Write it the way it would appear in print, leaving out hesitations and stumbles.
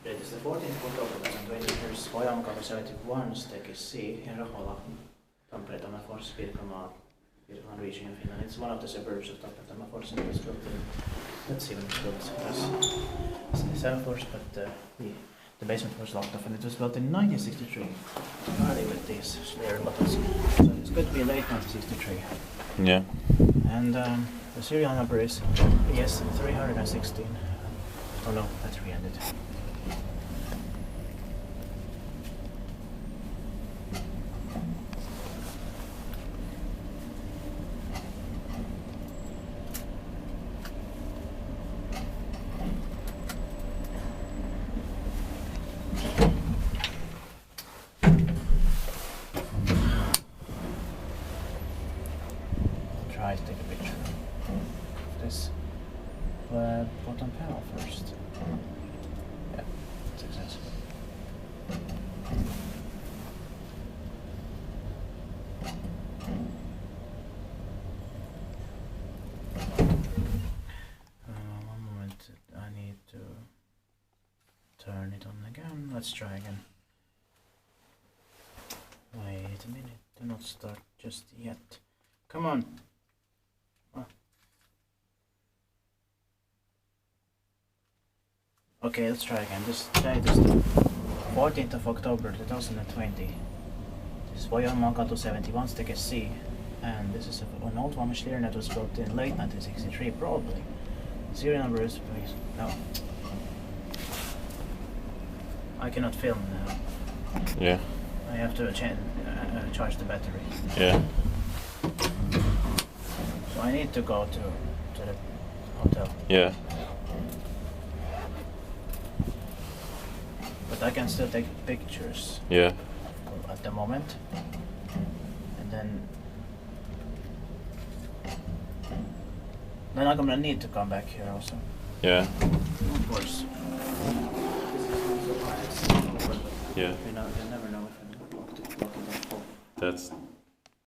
It is the 14th of October 2020. Here's Voionmaankatu 71, Stake C in Rahola, Tampere, Pirkanmaa region in Finland. It's one of the suburbs of Tampere, and it was built in, let's see when it was built. It was in the 7th, but the basement was locked off, and it was built in 1963. Early with these Schlieren bottles. So it's going to be late 1963. Yeah. And the serial number is ES 316. Oh no, that's 300. Try to take a picture of this bottom panel first. Yeah, success. One moment, I need to turn it on again. Let's try again. Wait a minute, do not start just yet. Come on. Okay, let's try again. This date is the 14th of October 2020. This is Voionmaankatu 71, Stake C, and this is an old ValmetSchlieren that was built in late 1963, probably. The serial number is, please, no. I cannot film now. Yeah. I have to charge the battery. Yeah. So I need to go to the hotel. Yeah. But I can still take pictures. Yeah. At the moment. And then I'm gonna need to come back here also. Yeah. Of course. Yeah. You never know if I'm locked in that hole. That's